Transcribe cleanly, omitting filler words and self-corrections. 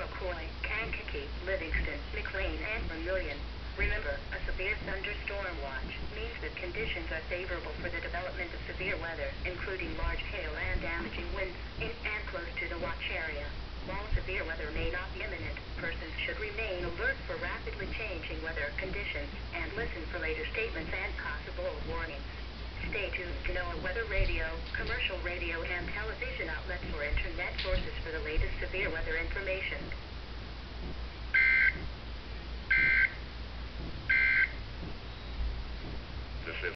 Iroquois, Kankakee, Livingston, McLean, and Vermilion. Remember, a severe thunderstorm watch means that conditions are favorable for the development of severe weather, including large hail and damaging winds, in and close to the watch area. While severe weather may not be imminent, persons should remain alert for rapidly changing weather conditions and listen for later statements and possible warnings. Stay tuned to NOAA Weather Radio, commercial radio and television outlets for internet sources for the latest severe weather information.